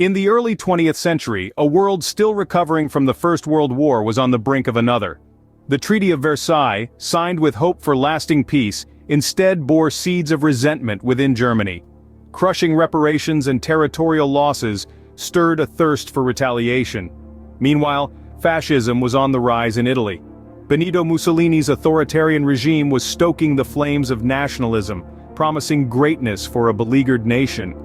In the early 20th century, a world still recovering from the First World War was on the brink of another. The Treaty of Versailles, signed with hope for lasting peace, instead bore seeds of resentment within Germany. Crushing reparations and territorial losses stirred a thirst for retaliation. Meanwhile, fascism was on the rise in Italy. Benito Mussolini's authoritarian regime was stoking the flames of nationalism, promising greatness for a beleaguered nation.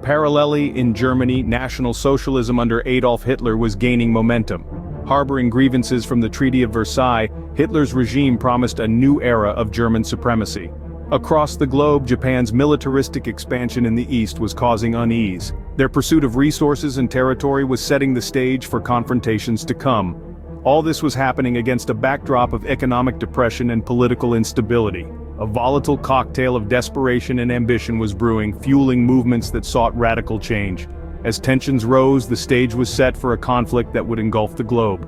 Parallelly, in Germany, National Socialism under Adolf Hitler was gaining momentum. Harboring grievances from the Treaty of Versailles, Hitler's regime promised a new era of German supremacy. Across the globe, Japan's militaristic expansion in the east was causing unease. Their pursuit of resources and territory was setting the stage for confrontations to come. All this was happening against a backdrop of economic depression and political instability. A volatile cocktail of desperation and ambition was brewing, fueling movements that sought radical change. As tensions rose, the stage was set for a conflict that would engulf the globe.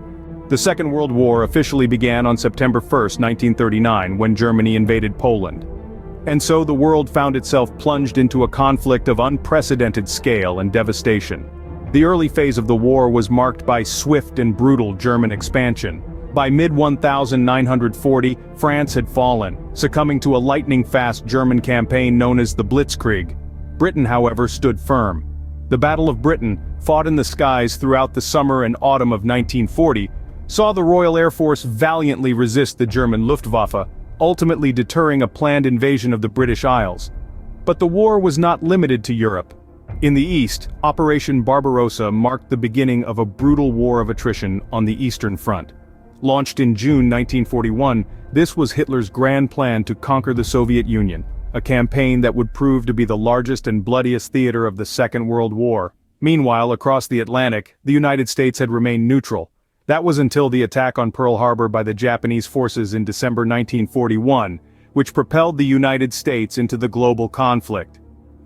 The Second World War officially began on September 1, 1939, when Germany invaded Poland. And so the world found itself plunged into a conflict of unprecedented scale and devastation. The early phase of the war was marked by swift and brutal German expansion. By mid-1940, France had fallen, succumbing to a lightning-fast German campaign known as the Blitzkrieg. Britain, however, stood firm. The Battle of Britain, fought in the skies throughout the summer and autumn of 1940, saw the Royal Air Force valiantly resist the German Luftwaffe, ultimately deterring a planned invasion of the British Isles. But the war was not limited to Europe. In the East, Operation Barbarossa marked the beginning of a brutal war of attrition on the Eastern Front. Launched in June 1941, this was Hitler's grand plan to conquer the Soviet Union, a campaign that would prove to be the largest and bloodiest theater of the Second World War. Meanwhile, across the Atlantic, the United States had remained neutral. That was until the attack on Pearl Harbor by the Japanese forces in December 1941, which propelled the United States into the global conflict.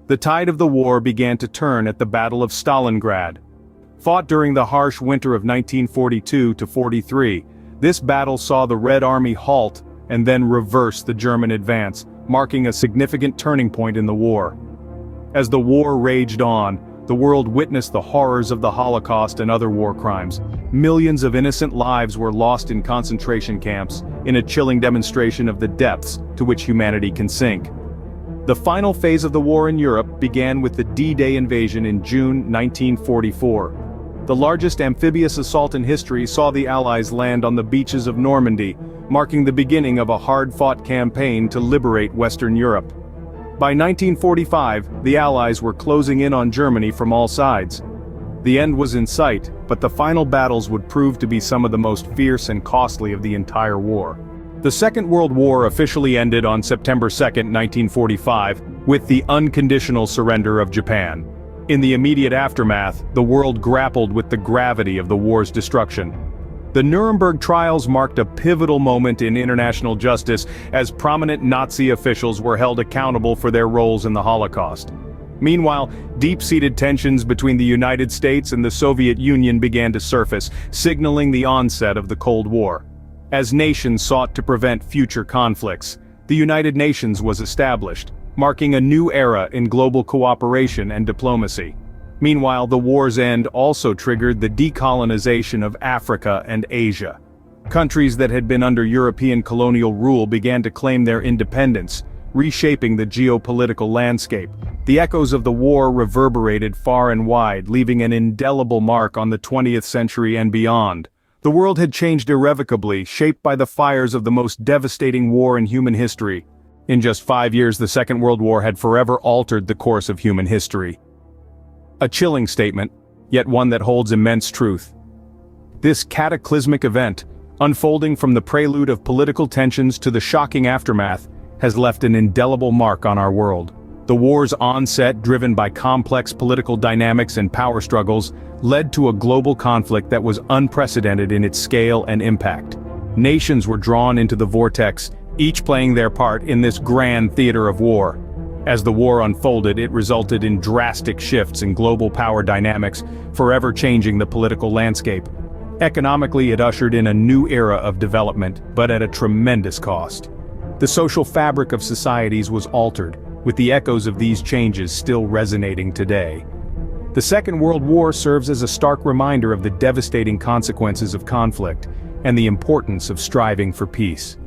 The tide of the war began to turn at the Battle of Stalingrad. Fought during the harsh winter of 1942-43, this battle saw the Red Army halt and then reverse the German advance, marking a significant turning point in the war. As the war raged on, the world witnessed the horrors of the Holocaust and other war crimes. Millions of innocent lives were lost in concentration camps, in a chilling demonstration of the depths to which humanity can sink. The final phase of the war in Europe began with the D-Day invasion in June 1944. The largest amphibious assault in history saw the Allies land on the beaches of Normandy, marking the beginning of a hard-fought campaign to liberate Western Europe. By 1945, the Allies were closing in on Germany from all sides. The end was in sight, but the final battles would prove to be some of the most fierce and costly of the entire war. The Second World War officially ended on September 2, 1945, with the unconditional surrender of Japan. In the immediate aftermath, the world grappled with the gravity of the war's destruction. The Nuremberg trials marked a pivotal moment in international justice as prominent Nazi officials were held accountable for their roles in the Holocaust. Meanwhile, deep-seated tensions between the United States and the Soviet Union began to surface, signaling the onset of the Cold War. As nations sought to prevent future conflicts, the United Nations was established, marking a new era in global cooperation and diplomacy. Meanwhile, the war's end also triggered the decolonization of Africa and Asia. Countries that had been under European colonial rule began to claim their independence, reshaping the geopolitical landscape. The echoes of the war reverberated far and wide, leaving an indelible mark on the 20th century and beyond. The world had changed irrevocably, shaped by the fires of the most devastating war in human history. In just 5 years, the Second World War had forever altered the course of human history. A chilling statement, yet one that holds immense truth. This cataclysmic event, unfolding from the prelude of political tensions to the shocking aftermath, has left an indelible mark on our world. The war's onset, driven by complex political dynamics and power struggles, led to a global conflict that was unprecedented in its scale and impact. Nations were drawn into the vortex, each playing their part in this grand theater of war. As the war unfolded, it resulted in drastic shifts in global power dynamics, forever changing the political landscape. Economically, it ushered in a new era of development, but at a tremendous cost. The social fabric of societies was altered, with the echoes of these changes still resonating today. The Second World War serves as a stark reminder of the devastating consequences of conflict and the importance of striving for peace.